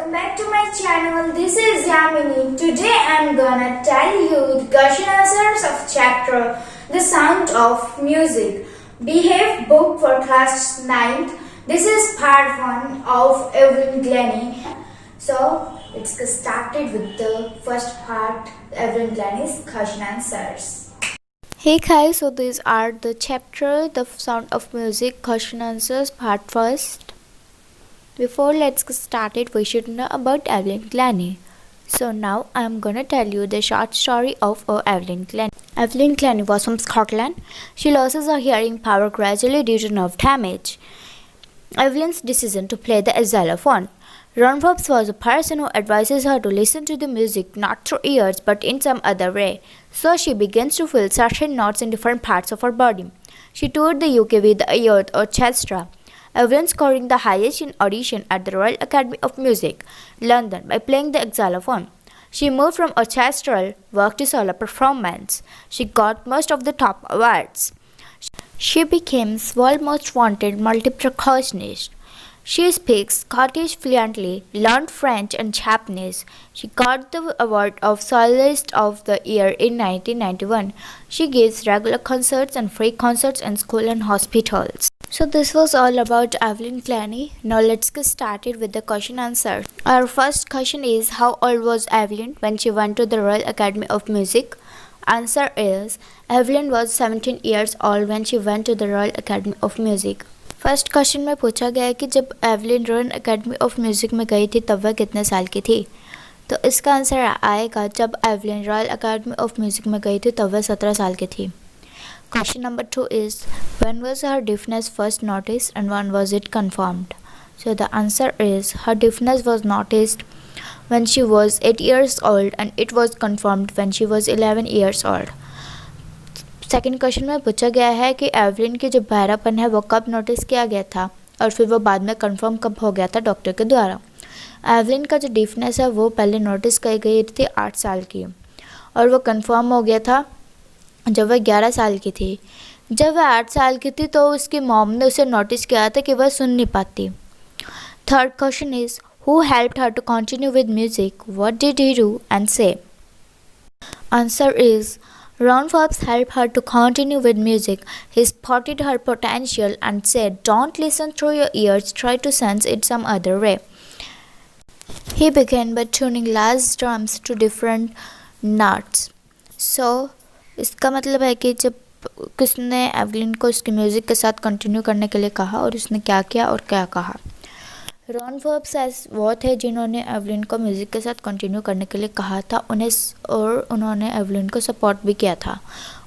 welcome back to my channel. This is Yamini. Today I'm gonna tell you the question answers of chapter The Sound of Music. Behave book for class 9th. This is part 1 of Evelyn Glennie. So let's get started with the first part, Evelyn Glennie's question answers. Hey guys, so these are the chapter The Sound of Music question answers part first. Before let's get started, we should know about Evelyn Glennie. So now I'm gonna tell you the short story of Evelyn Glennie. Evelyn Glennie was from Scotland. She loses her hearing power gradually due to nerve damage. Evelyn's decision to play the xylophone. Ron Forbes was a person who advises her to listen to the music not through ears but in some other way. So she begins to feel certain notes in different parts of her body. She toured the UK with the Youth Orchestra. Evelyn scoring the highest in audition at the Royal Academy of Music, London, by playing the xylophone. She moved from orchestral work to solo performance. She got most of the top awards. She became World's Most Wanted multi-percussionist. She speaks Scottish fluently, learned French and Japanese. She got the award of Soloist of the Year in 1991. She gives regular concerts and free concerts in schools and hospitals. So this was all about Evelyn Glennie. Now let's get started with the question answer. Our first question is, how old was Evelyn when she went to the Royal Academy of Music? Answer is, Evelyn was 17 years old when she went to the Royal Academy of Music. First question में पूछा गया है कि जब Evelyn royal academy of music में गई थी तब वह कितने साल की थी. तो इसका आंसर आएगा, जब Evelyn royal academy of music में गई थी तब वह 17 साल की थी. Question number 2 is, when was her deafness first noticed and when was it confirmed? So the answer is, her deafness was noticed when she was 8 years old and it was confirmed when she was 11 years old. Second question में पूछा गया है कि Evelyn की जो बहरापन है वो कब नोटिस किया गया था और फिर वो बाद में कंफर्म कब हो गया था डॉक्टर के द्वारा. एवलिन का जो डीफनेस है वो पहले नोटिस की गई थी 8 साल की और वो कंफर्म हो गया था जब वह 11 साल की थी. जब वह 8 साल की थी तो उसकी मॉम ने उसे नोटिस किया था कि वह सुन नहीं पाती. Third question is, who helped her to continue with music, what did he do and say? Answer is, Ron Forbes helped her to continue with music. He spotted her potential and said, "Don't listen through your ears, try to sense it some other way." He began by tuning large drums to different notes. So, इसका मतलब है कि जब किसने Evelyn को उसके music के साथ कंटिन्यू करने के लिए कहा और उसने क्या किया और क्या कहा. रॉन फोर्ब्स वो थे जिन्होंने एवलिन को म्यूज़िक के साथ कंटिन्यू करने के लिए कहा था उन्होंने एवलिन को सपोर्ट भी किया था.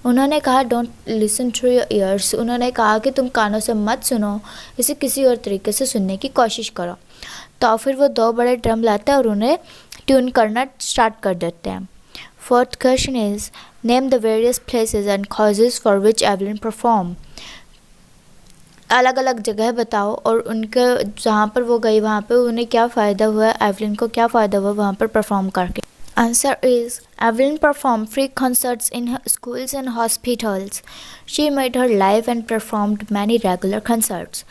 उन्होंने कहा, don't listen through your ears. उन्होंने कहा कि तुम कानों से मत सुनो, इसे किसी और तरीके से सुनने की कोशिश करो. तो फिर वो 2 बड़े ड्रम लाते हैं और उन्हें ट्यून करना स्टार्ट कर देते हैं. Fourth question is, name the various places and causes for which Evelyn perform. अलग अलग जगह बताओ और उनके जहाँ पर वो गई वहाँ पे उन्हें क्या फ़ायदा हुआ, एवलिन को क्या फ़ायदा हुआ वहाँ पर परफॉर्म करके. Answer is, Evelyn perform free concerts in schools and hospitals. She made her live and performed many regular concerts.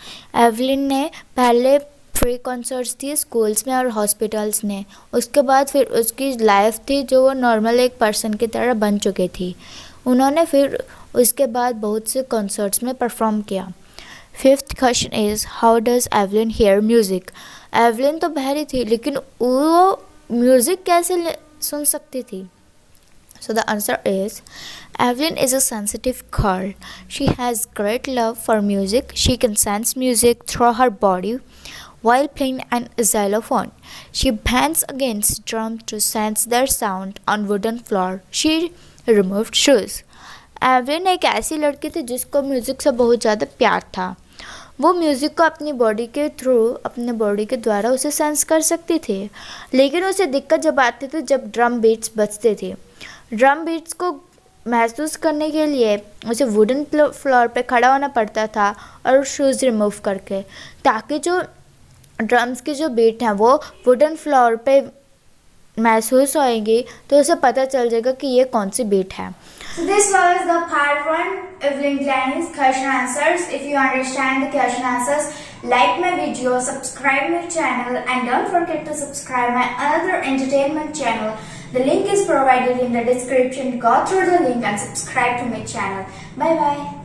Evelyn ने पहले फ्री कॉन्सर्ट्स दिए स्कूल्स में और हॉस्पिटल्स ने. उसके बाद फिर उसकी लाइफ थी जो वो नॉर्मल एक पर्सन की तरह बन चुकी थी. उन्होंने फिर उसके बाद बहुत से कॉन्सर्ट्स में परफॉर्म किया. Fifth question is, how does Evelyn hear music. Evelyn तो बहरी थी लेकिन वो म्यूज़िक कैसे सुन सकती थी. So the answer is, Evelyn is a sensitive girl. She has great love for music. She can sense music through her body while playing an xylophone. She bangs against drums to sense their sound on wooden floor. She removed shoes. Evelyn एक ऐसी लड़की थी जिसको music से बहुत ज़्यादा प्यार था. वो म्यूज़िक को अपनी बॉडी के थ्रू, अपने बॉडी के द्वारा उसे सेंस कर सकती थी. लेकिन उसे दिक्कत जब आती थी जब ड्रम बीट्स बजते थे. ड्रम बीट्स को महसूस करने के लिए उसे वुडन फ्लोर पे खड़ा होना पड़ता था और शूज़ रिमूव करके, ताकि जो ड्रम्स की जो बीट हैं वो वुडन फ्लोर पे महसूस होएंगी तो उसे पता चल जाएगा कि ये कौन सी बीट है. So this was the part 1 Evelyn Glanny's question answers. If you understand the question answers, like my video, subscribe my channel, and don't forget to subscribe my other entertainment channel. The link is provided in the description. Go through the link and subscribe to my channel. Bye bye.